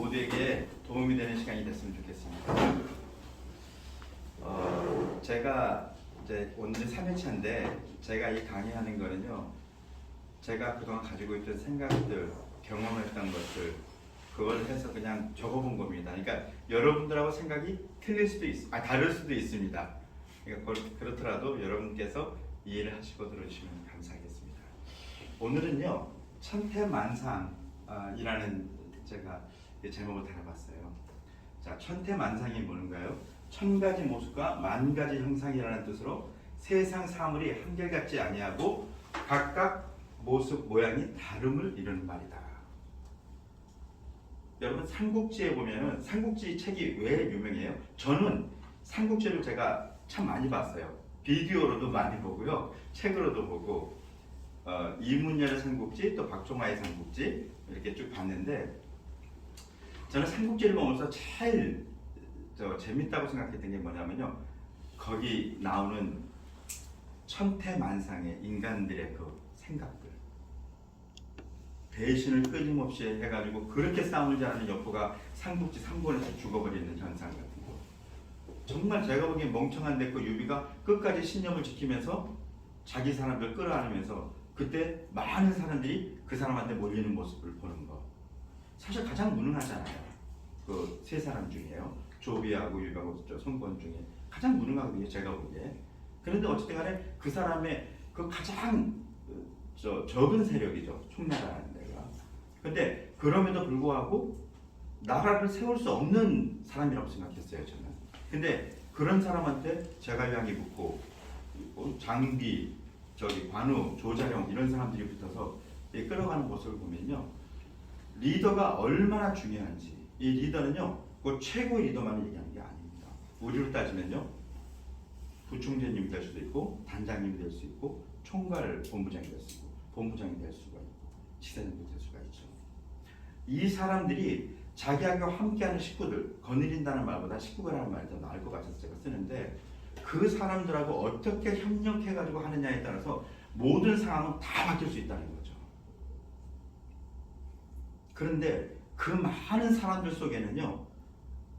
모두에게 도움이 되는 시간이 됐으면 좋겠습니다. 제가 이제 오늘이 3회차인데 제가 이 강의하는 거는요, 제가 그동안 가지고 있던 생각들, 경험했던 것들, 그걸 해서 그냥 적어본 겁니다. 그러니까 여러분들하고 생각이 틀릴 수도 다를 수도 있습니다. 그러니까 그렇더라도 여러분께서 이해를 하시고 들어주시면 감사하겠습니다. 오늘은요, 천태만상이라는 제가 제목을 달아봤어요. 자, 천태만상이 뭔가요? 천 가지 모습과 만 가지 형상이라는 뜻으로 세상 사물이 한결같지 아니하고 각각 모습 모양이 다름을 이루는 말이다. 여러분, 삼국지에 보면은 삼국지 책이 왜 유명해요? 저는 삼국지를 제가 참 많이 봤어요. 비디오로도 많이 보고요, 책으로도 보고, 이문열의 삼국지, 또 박종화의 삼국지 이렇게 쭉 봤는데, 저는 삼국지를 보면서 제일 재밌다고 생각했던 게 뭐냐면요, 거기 나오는 천태만상의 인간들의 그 생각들, 배신을 끊임없이 해가지고 그렇게 싸움을 잘하는 여포가 삼국지 3권에서 죽어버리는 현상 같은 거. 정말 제가 보기엔 멍청한데 그 유비가 끝까지 신념을 지키면서 자기 사람들 끌어안으면서 그때 많은 사람들이 그 사람한테 몰리는 모습을 보는 거. 사실 가장 무능하잖아요. 그 세 사람 중에요. 조비하고 유비하고 손권 중에 가장 무능하거든요, 제가 보기에. 그런데 어쨌든 간에 그 사람의 그 가장 적은 세력이죠, 총나라라는 데가. 근데 그럼에도 불구하고 나라를 세울 수 없는 사람이라고 생각했어요, 저는. 근데 그런 사람한테 제갈량이 붙고 장비, 관우, 조자룡 이런 사람들이 붙어서 끌어가는 모습을 보면요, 리더가 얼마나 중요한지. 이 리더는요, 그 최고의 리더만을 얘기하는 게 아닙니다. 우리로 따지면요, 부총재님이 될 수도 있고, 단장님이 될 수 있고, 총괄 본부장이 될 수 있고, 본부장이 될 수가 있고, 지사님이 될 수가 있죠. 이 사람들이 자기하고 함께하는 식구들, 거느린다는 말보다 식구가라는 말이 더 나을 것 같아서 제가 쓰는데, 그 사람들하고 어떻게 협력해가지고 하느냐에 따라서 모든 상황은 다 바뀔 수 있다는 거죠. 그런데 그 많은 사람들 속에는요,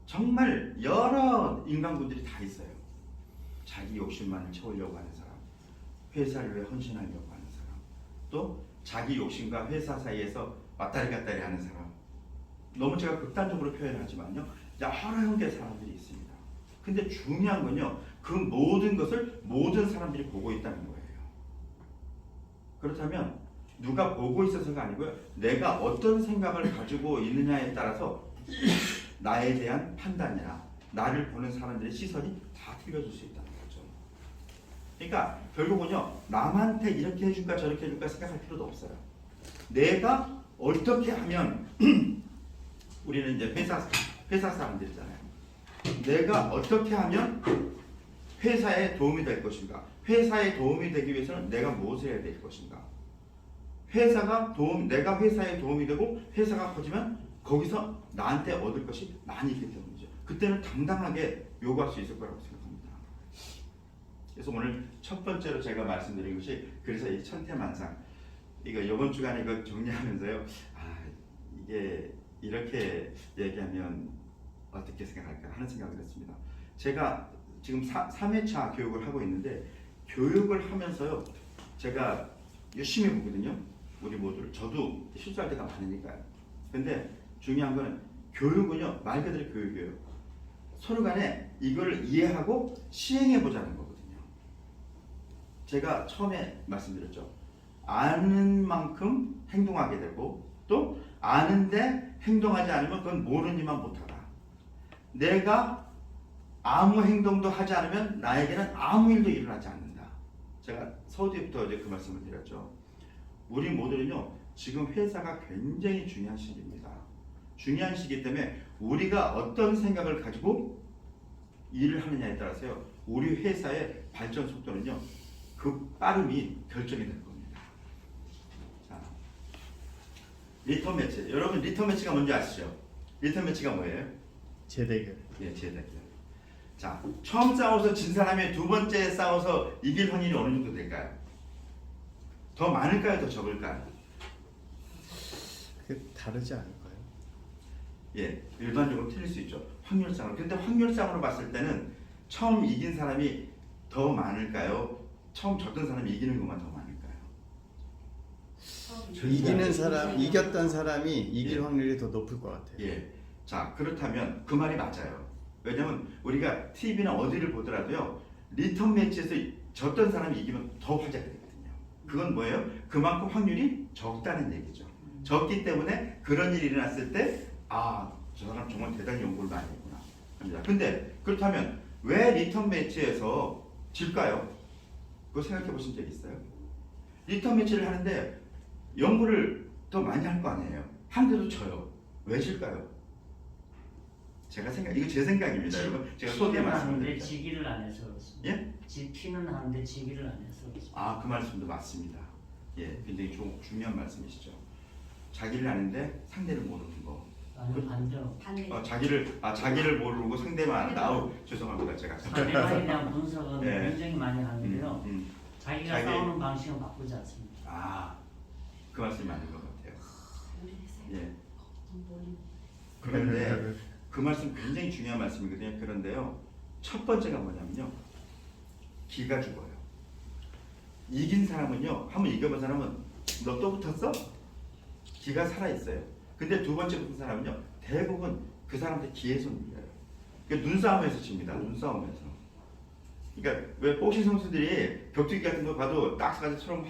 정말 여러 인간군들이 다 있어요. 자기 욕심만을 채우려고 하는 사람, 회사를 위해 헌신하려고 하는 사람, 또 자기 욕심과 회사 사이에서 왔다리 갔다리 하는 사람. 너무 제가 극단적으로 표현하지만요, 여러 형태의 사람들이 있습니다. 근데 중요한 건요, 그 모든 것을 모든 사람들이 보고 있다는 거예요. 그렇다면 누가 보고 있어서가 아니고요, 내가 어떤 생각을 가지고 있느냐에 따라서 나에 대한 판단이나 나를 보는 사람들의 시선이 다 틀려질 수 있다는 거죠. 그러니까 결국은요, 남한테 이렇게 해줄까 저렇게 해줄까 생각할 필요도 없어요. 내가 어떻게 하면 우리는 이제 회사 사람들이잖아요. 내가 어떻게 하면 회사에 도움이 될 것인가? 회사에 도움이 되기 위해서는 내가 무엇을 해야 될 것인가? 내가 회사에 도움이 되고 회사가 커지면 거기서 나한테 얻을 것이 많이 있기 때문이죠. 그때는 당당하게 요구할 수 있을 거라고 생각합니다. 그래서 오늘 첫 번째로 제가 말씀드린 것이, 그래서 이 천태만상, 이번 주간에 이거 정리하면서요, 이게 이렇게 얘기하면 어떻게 생각할까 하는 생각을 했습니다. 제가 지금 3회차 교육을 하고 있는데, 교육을 하면서요, 제가 열심히 보거든요, 우리 모두를. 저도 실수할 때가 많으니까요. 근데 중요한 거는 교육은요, 말 그대로 교육이에요. 서로 간에 이걸 이해하고 시행해 보자는 거거든요. 제가 처음에 말씀드렸죠. 아는 만큼 행동하게 되고, 또 아는데 행동하지 않으면 그건 모르니만 못하다. 내가 아무 행동도 하지 않으면 나에게는 아무 일도 일어나지 않는다. 제가 서두에부터 어제 그 말씀을 드렸죠. 우리 모두는요, 지금 회사가 굉장히 중요한 시기입니다. 중요한 시기 때문에 우리가 어떤 생각을 가지고 일을 하느냐에 따라서요, 우리 회사의 발전 속도는요, 그 빠름이 결정이 될 겁니다. 자, 리턴 매치. 여러분, 리턴 매치가 뭔지 아시죠? 리턴 매치가 뭐예요? 재대결. 예, 재대결. 자, 처음 싸워서 진 사람이 두 번째 싸워서 이길 확률이 어느 정도 될까요? 더 많을까요? 더 적을까요? 다르지 않을까요? 예, 일반적으로 틀릴 수 있죠. 확률상으로. 근데 확률상으로 봤을 때는 처음 이긴 사람이 더 많을까요? 처음 졌던 사람이 이기는 것만 더 많을까요? 이기는 사람, 이겼던 사람이 이길 예. 확률이 더 높을 것 같아요. 예. 자, 그렇다면 그 말이 맞아요. 왜냐면 우리가 TV나 어디를 보더라도요. 리턴 매치에서 졌던 사람이 이기면 더 화제가 되거든요. 그건 뭐예요? 그만큼 확률이 적다는 얘기죠. 적기 때문에 그런 일이 일어났을 때 아, 저 사람 정말 대단히 연구를 많이 했구나 합니다. 근데 그렇다면 왜 리턴 매치에서 질까요? 그거 생각해 보신 적 있어요? 리턴 매치를 하는데 연구를 더 많이 할 거 아니에요. 한데도 져요. 왜 질까요? 이거 제 생각입니다, 여러분. 제가 소디에 하는데 말씀드립니다. 지기를 안 해서 그렇습니다. 예? 지키는 하는데 지기를 안 해서 그렇습니다. 아, 그 말씀도 맞습니다. 예, 굉장히 중요한 말씀이시죠. 자기를 아는데 상대를 모르는 거. 아니 반대로 자기를 모르고 상대만 아는다. 아우, 죄송합니다, 제가. 상대방에 대한 분석은 예. 굉장히 많이 하는데요. 자기가 자기- 싸우는 방식은 바꾸지 않습니다. 아, 그 말씀이 맞는 것 같아요. 예. 그런데 그 말씀 굉장히 중요한 말씀이거든요. 그런데요, 첫 번째가 뭐냐면요, 기가 죽어요. 이긴 사람은요, 한번 이겨본 사람은 너 또 붙었어? 기가 살아 있어요. 근데 두 번째 붙은 사람은요, 대부분 그 사람한테 기에서 밀려요. 그러니까 눈싸움에서 집니다. 눈싸움에서. 그러니까 왜 복싱 선수들이 격투기 같은 거 봐도 딱스가지처럼 막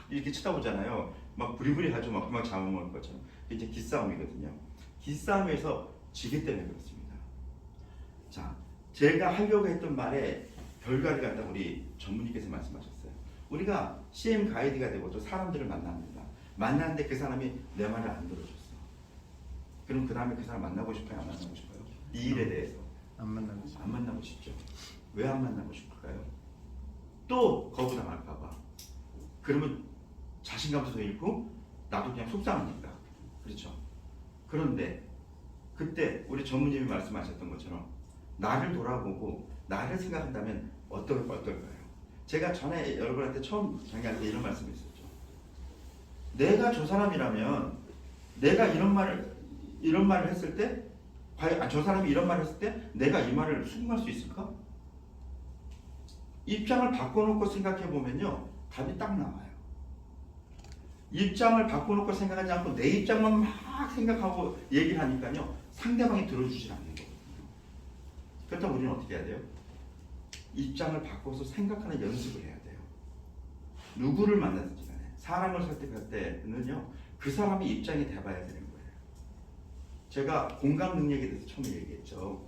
이렇게 쳐다보잖아요. 막 부리부리하죠. 막 금방 잡아먹을 것처럼. 이게 이제 기싸움이거든요. 기싸움에서 지기 때문에 그렇습니다. 자, 제가 하려고 했던 말에 결과를 갖다 우리 전문의께서 말씀하셨어요. 우리가 CM 가이드가 되고 또 사람들을 만납니다. 만나는데 그 사람이 내 말을 안 들어줬어. 그럼 그 다음에 그 사람 만나고 싶어요? 안 만나고 싶어요? 이 일에 대해서 안 만나고 싶어요. 안 만나고 싶죠. 왜 안 만나고 싶을까요? 또 거부당할까봐. 그러면 자신감도 잃고 나도 그냥 속상하니까. 그렇죠. 그런데 그때 우리 전무님이 말씀하셨던 것처럼 나를 돌아보고 나를 생각한다면 어떨까요? 제가 전에 여러분한테 처음 강의할 때 이런 말씀을 했었죠. 내가 저 사람이라면 내가 이런 말을 했을 때 과연 저 사람이 이런 말을 했을 때 내가 이 말을 수긍할 수 있을까? 입장을 바꿔놓고 생각해 보면요, 답이 딱 나와요. 입장을 바꿔놓고 생각하지 않고 내 입장만 막 생각하고 얘기를 하니까요, 상대방이 들어주질 않는 거거든요. 그렇다면 우리는 어떻게 해야 돼요? 입장을 바꿔서 생각하는 연습을 해야 돼요. 누구를 만나든지 간에 사람을 설득할 때는요, 그 사람의 입장이 돼봐야 되는 거예요. 제가 공감 능력에 대해서 처음에 얘기했죠.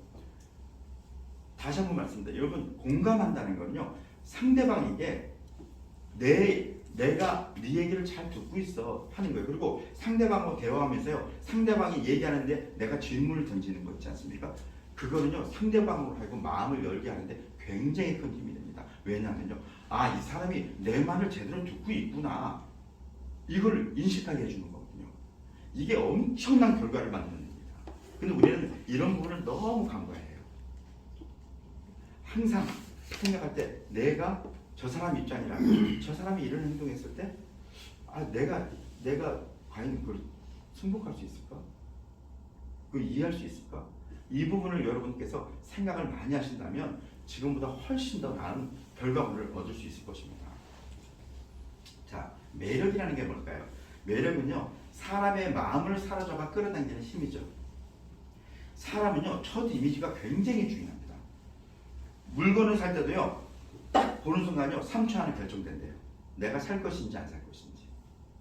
다시 한번 말씀드립니다. 여러분, 공감한다는 건요, 상대방에게 내가 네 얘기를 잘 듣고 있어 하는 거예요. 그리고 상대방하고 대화하면서요, 상대방이 얘기하는데 내가 질문을 던지는 거 있지 않습니까? 그거는요, 상대방으로 하여금 마음을 열게 하는데 굉장히 큰 힘이 됩니다. 왜냐하면요, 아, 이 사람이 내 말을 제대로 듣고 있구나, 이걸 인식하게 해주는 거거든요. 이게 엄청난 결과를 만드는 겁니다. 근데 우리는 이런 부분을 너무 간과해요. 항상 생각할 때 내가 저 사람 입장이라면 저 사람이 이런 행동했을 때 아, 내가 과연 그걸 승복할 수 있을까? 그걸 이해할 수 있을까? 이 부분을 여러분께서 생각을 많이 하신다면 지금보다 훨씬 더 나은 결과물을 얻을 수 있을 것입니다. 자, 매력이라는 게 뭘까요? 매력은요, 사람의 마음을 사로잡아 끌어당기는 힘이죠. 사람은요, 첫 이미지가 굉장히 중요합니다. 물건을 살 때도요, 딱 보는 순간요, 3초 안에 결정된대요. 내가 살 것인지 안 살 것인지.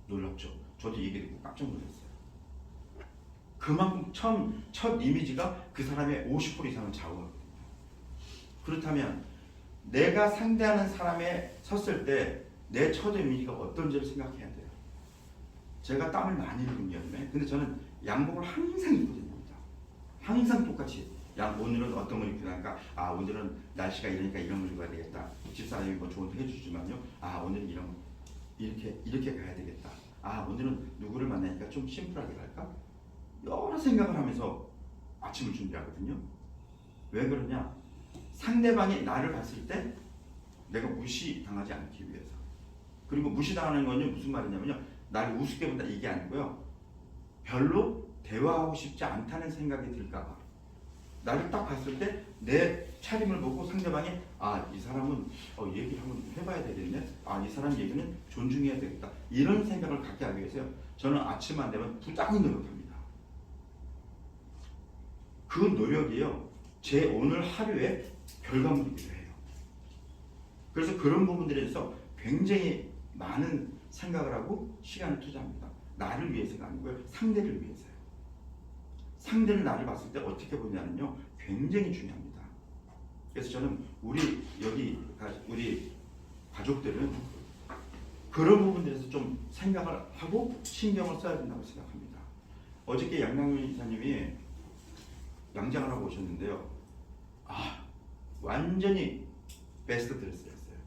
놀랍죠? 저도 얘기 듣고 깜짝 놀랐어요. 그만큼 첫 이미지가 그 사람의 50% 이상을 좌우하거든요. 그렇다면 내가 상대하는 사람에 섰을 때 내 첫 이미지가 어떤지를 생각해야 돼요. 제가 땀을 많이 흘린 여름에, 근데 저는 양복을 항상 입고 다닙니다. 항상 똑같이. 오늘은 어떤 걸 입고 다니까, 아, 오늘은 날씨가 이러니까 이런 걸 입어야 되겠다. 집사람이 뭐 조언도 해주지만요, 아, 오늘은 이렇게 가야 되겠다. 아, 오늘은 누구를 만나니까 좀 심플하게 갈까? 여러 생각을 하면서 아침을 준비하거든요. 왜 그러냐? 상대방이 나를 봤을 때 내가 무시당하지 않기 위해서. 그리고 무시당하는 건요, 무슨 말이냐면요, 나를 우습게 본다, 이게 아니고요, 별로 대화하고 싶지 않다는 생각이 들까봐. 나를 딱 봤을 때 내 차림을 보고 상대방이 이 사람은 얘기를 한번 해봐야 되겠네. 이 사람 얘기는 존중해야 되겠다. 이런 생각을 갖게 하기 위해서 저는 아침만 되면 부단히 노력합니다. 그 노력이요, 제 오늘 하루의 결과물이기도 해요. 그래서 그런 부분들에 대해서 굉장히 많은 생각을 하고 시간을 투자합니다. 나를 위해서가 아니고요, 상대를 위해서요. 상대는 나를 봤을 때 어떻게 보냐면요, 굉장히 중요합니다. 그래서 저는 우리 가족들은 그런 부분들에서 좀 생각을 하고 신경을 써야 된다고 생각합니다. 어저께 양양윤 이사님이 양장을 하고 오셨는데요. 완전히 베스트 드레스였어요.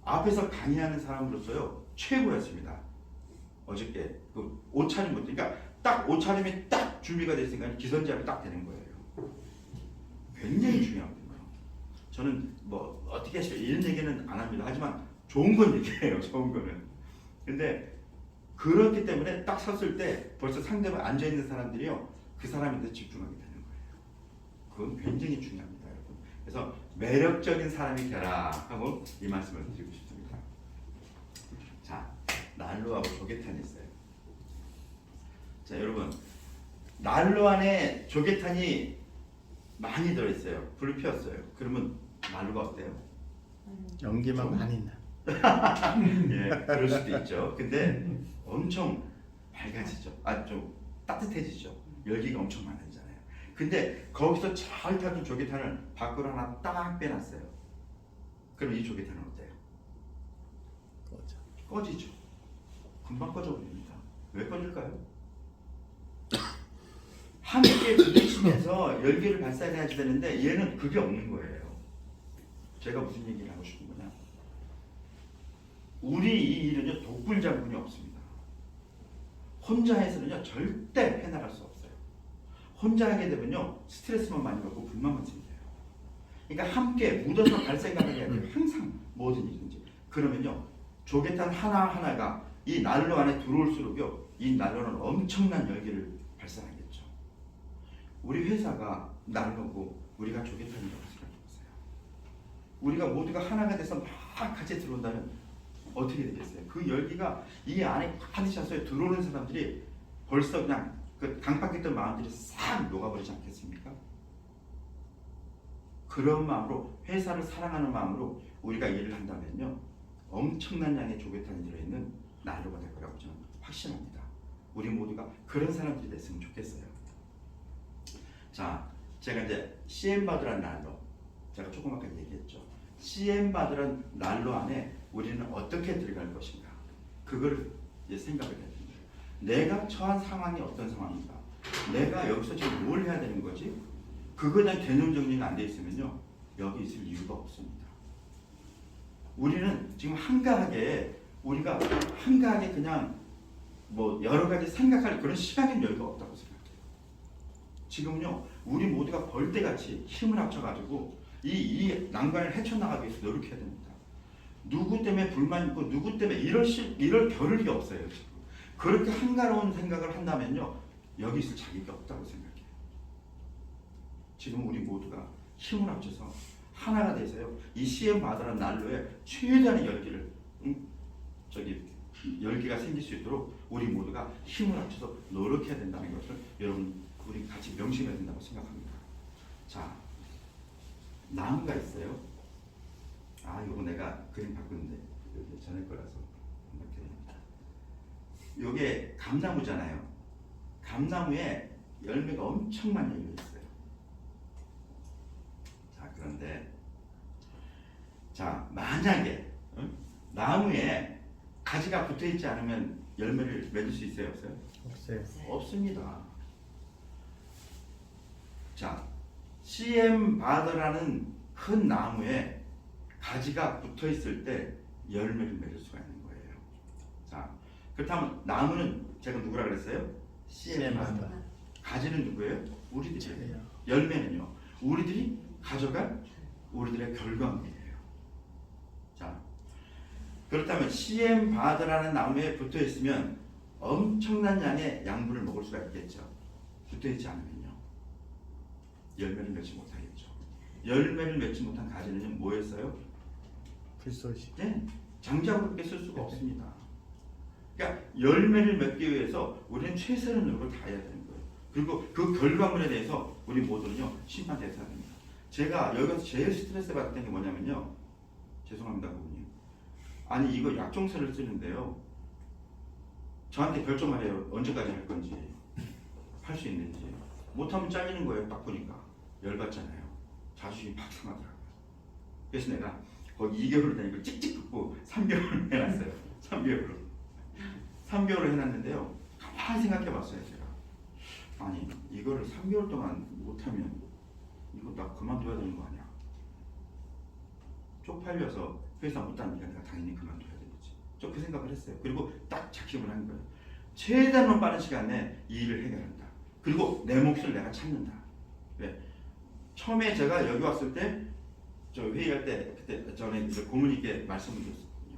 앞에서 강의하는 사람으로서요, 최고였습니다. 어저께 그 옷차림 못, 그러니까 딱 옷차림이 딱 준비가 됐으니까 기선제압이 딱 되는 거예요. 굉장히 중요하거든요. 저는 뭐 어떻게 하시죠? 이런 얘기는 안 합니다. 하지만 좋은 건 얘기해요. 좋은 거는. 근데 그렇기 때문에 딱 섰을 때 벌써 상대방 앉아 있는 사람들이요, 그 사람한테 집중하게 되는 거예요. 그건 굉장히 중요합니다, 여러분. 그래서 매력적인 사람이 되라 하고 이 말씀을 드리고 싶습니다. 자, 난로하고 조개탄이 있어요. 자, 여러분, 난로 안에 조개탄이 많이 들어있어요. 불을 피웠어요. 그러면 난로가 어때요? 연기만 많이 나. 예, 그럴 수도 있죠. 근데 엄청 밝아지죠. 좀 따뜻해지죠. 열기가 엄청 많아지잖아요. 근데 거기서 잘 타준 조개탄을 밖으로 하나 딱 빼놨어요. 그럼 이 조개탄은 어때요? 꺼지죠. 금방 꺼져버립니다. 왜 꺼질까요? 함께 부딪히면서 열기를 발산해야지 되는데 얘는 그게 없는 거예요. 제가 무슨 얘기를 하고 싶은 거냐? 우리 이 일은요, 독불장군이 없습니다. 혼자 해서는요, 절대 해나갈 수 없어요. 혼자 하게 되면요, 스트레스만 많이 받고 불만만 생겨요. 그러니까 함께 묻어서 갈 생각을 해야 돼요. 항상 뭐든 일든지. 그러면요, 조개탄 하나하나가 이 난로 안에 들어올수록요, 이 난로는 엄청난 열기를 발산하겠죠. 우리 회사가 난로고 우리가 조개탄이라고 생각해보세요. 우리가 모두가 하나가 돼서 막 같이 들어온다면 어떻게 되겠어요? 그 열기가 이 안에 가득 차서 들어오는 사람들이 벌써 그냥 그 강박했던 마음들이 싹 녹아버리지 않겠습니까? 그런 마음으로, 회사를 사랑하는 마음으로 우리가 일을 한다면요, 엄청난 양의 조개탄이 들어있는 난로가 될 거라고 저는 확신합니다. 우리 모두가 그런 사람들이 됐으면 좋겠어요. 자, 제가 이제 CM 받으란 난로, 제가 조금 아까 얘기했죠. CM 받으란 난로 안에 우리는 어떻게 들어갈 것인가, 그걸 이제 생각을 해야 됩니다. 내가 처한 상황이 어떤 상황인가, 내가 여기서 지금 뭘 해야 되는 거지, 그거에 대한 개념 정리가 안 돼 있으면요, 여기 있을 이유가 없습니다. 우리는 지금 우리가 한가하게 그냥 뭐 여러 가지 생각할 그런 시간의 여유가 없다고 생각해요. 지금은요, 우리 모두가 벌떼같이 힘을 합쳐가지고 이 난관을 헤쳐나가기 위해서 노력해야 됩니다. 누구 때문에 불만 있고 누구 때문에 이럴 겨를이 없어요. 지금. 그렇게 한가로운 생각을 한다면요, 여기 있을 자격이 없다고 생각해요. 지금 우리 모두가 힘을 합쳐서 하나가 돼서요, 이 CM 받으라는 난로에 최대한의 열기를 열기가 생길 수 있도록 우리 모두가 힘을 합쳐서 노력해야 된다는 것을 여러분, 우리 같이 명심해야 된다고 생각합니다. 자, 나무가 있어요. 이거 내가 그림 바꾸는데 여기 전에 거라서 이렇게. 이게 감나무잖아요. 감나무에 열매가 엄청 많이 열려 있어요. 자, 그런데 만약에 나무에 가지가 붙어 있지 않으면 열매를 맺을 수 있어요, 없어요? 없어요. 없습니다. 자, CM 바드라는 큰 나무에 가지가 붙어 있을 때 열매를 맺을 수가 있는 거예요. 자, 그렇다면 나무는 제가 누구라 그랬어요? CM 바드. 가지는 누구예요? 우리들이에요. 열매는요, 우리들이 가져갈 우리들의 결과물이에요. 자, 그렇다면 CM 바드라는 나무에 붙어 있으면 엄청난 양의 양분을 먹을 수가 있겠죠. 붙어있지 않으면요. 열매를 맺지 못하겠죠. 열매를 맺지 못한 가지는 뭐였어요? 불쏘시. 네, 장작으로 그렇게 쓸 수가 없습니다. 그러니까 열매를 맺기 위해서 우리는 최선의 노력을 다해야 되는 거예요. 그리고 그 결과물에 대해서 우리 모두는요 심판대사야 됩니다. 제가 여기서 제일 스트레스 받았던 게 뭐냐면요. 죄송합니다, 고객님. 아니 이거 약종세를 쓰는데요. 저한테 결정을 해요. 언제까지 할 건지, 할 수 있는지. 못하면 잘리는 거예요. 딱 보니까 열받잖아요. 자존심이 팍 상하더라고요. 그래서 내가 거기 2개월을 다니고 찍찍 긋고 3개월을 해놨어요. 3개월을 해놨는데요. 가만히 생각해봤어요. 제가 아니 이거를 3개월 동안 못하면 이거 나 그만둬야 되는 거 아니야? 쪽팔려서 회사 못 다니니까 내가 당연히 그만둬야 되겠지. 저 그 생각을 했어요. 그리고 딱 작심을 한 거예요. 최대한 빠른 시간에 이 일을 해결한다. 그리고 내 몫을 내가 찾는다. 왜? 처음에 제가 여기 왔을 때 저 회의할 때 그때 전에 고문님께 말씀을 드렸거든요.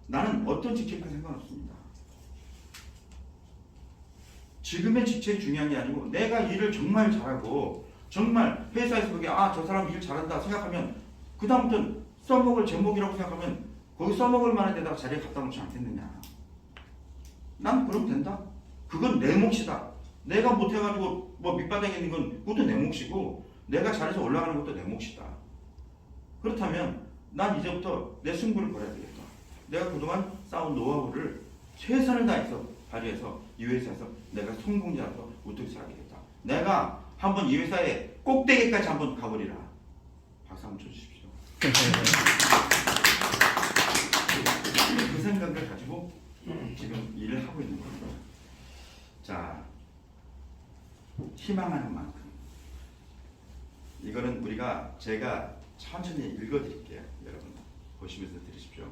나는 어떤 직책과 상관없습니다. 지금의 직책이 중요한 게 아니고 내가 일을 정말 잘하고 정말 회사에서 보기에 저 사람 일 잘한다 생각하면 그 다음부터는 써먹을 제목이라고 생각하면 거기 써먹을 만한 데다가 자리에 갖다 놓지 않겠느냐. 난 그러면 된다. 그건 내 몫이다. 내가 못해가지고 뭐 밑바닥에 있는 건 그것도 내 몫이고 내가 잘해서 올라가는 것도 내 몫이다. 그렇다면 난 이제부터 내 승부를 걸어야 되겠다. 내가 그동안 쌓은 노하우를 최선을 다해서 발휘해서 이 회사에서 내가 성공자로서 우뚝 서야겠다. 내가 한번 이 회사의 꼭대기까지 한번 가버리라. 박수 한번 쳐주십시오. 그 생각을 가지고 지금 일을 하고 있는 겁니다. 자, 희망하는 만큼. 이거는 제가 천천히 읽어드릴게요. 여러분 보시면서 들으십시오.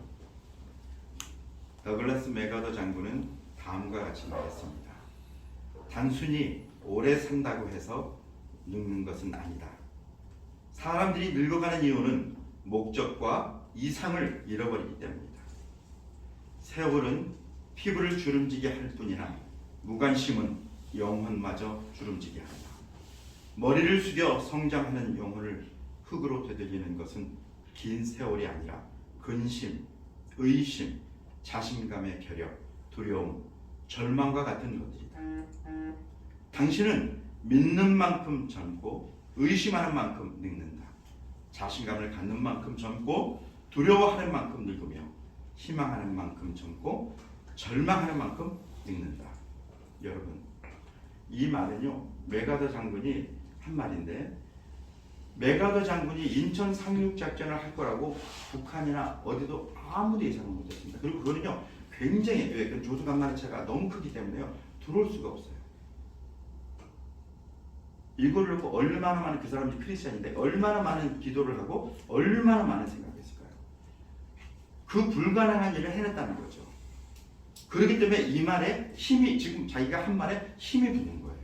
더글라스 맥아더 장군은 다음과 같이 말했습니다. 단순히 오래 산다고 해서 늙는 것은 아니다. 사람들이 늙어가는 이유는 목적과 이상을 잃어버리기 때문이다. 세월은 피부를 주름지게 할 뿐이나 무관심은 영혼마저 주름지게 한다. 머리를 숙여 성장하는 영혼을 흙으로 되돌리는 것은 긴 세월이 아니라 근심, 의심, 자신감의 결여, 두려움, 절망과 같은 것들이다. 당신은 믿는 만큼 젊고 의심하는 만큼 늙는다. 자신감을 갖는 만큼 젊고 두려워하는 만큼 늙으며 희망하는 만큼 젊고 절망하는 만큼 늙는다. 여러분, 이 말은요 맥아더 장군이 한 말인데, 맥아더 장군이 인천 상륙 작전을 할 거라고 북한이나 어디도 아무도 예상을 못했습니다. 그리고 그거는요 굉장히 조수 간만의차가 너무 크기 때문에요 들어올 수가 없어요. 이거를 놓고 얼마나 많은 그 사람들이 크리스찬인데 얼마나 많은 기도를 하고 얼마나 많은 생각을 했을까요? 그 불가능한 일을 해냈다는 거죠. 그렇기 때문에 이 말에 힘이, 지금 자기가 한 말에 힘이 붙는 거예요.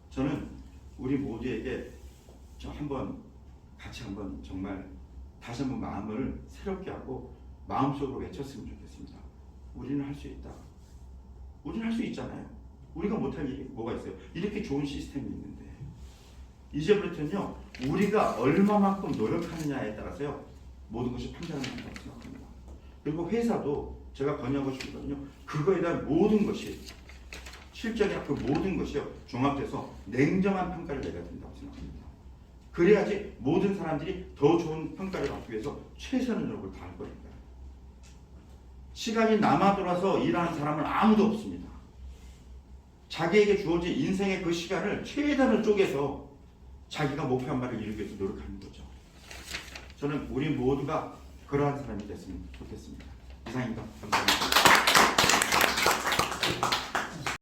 저는 우리 모두에게 같이 한번 정말 다시 한번 마음을 새롭게 하고 마음속으로 외쳤으면 좋겠습니다. 우리는 할 수 있다. 우리는 할 수 있잖아요. 우리가 못할 일이 뭐가 있어요? 이렇게 좋은 시스템이 있는데 이제부터는요 우리가 얼마만큼 노력하느냐에 따라서요 모든 것이 판단을 한다고 생각합니다. 그리고 회사도 제가 권유하고 싶거든요. 그거에 대한 모든 것이 실적이나 그 모든 것이요 종합돼서 냉정한 평가를 내려야 된다고 생각합니다. 그래야지 모든 사람들이 더 좋은 평가를 받기 위해서 최선의 노력을 다할 거니까요. 시간이 남아 돌아서 일하는 사람은 아무도 없습니다. 자기에게 주어진 인생의 그 시간을 최대한을 쪼개서 자기가 목표한 바를 이루기 위해서 노력하는 거죠. 저는 우리 모두가 그러한 사람이 됐으면 좋겠습니다. 이상입니다. 감사합니다.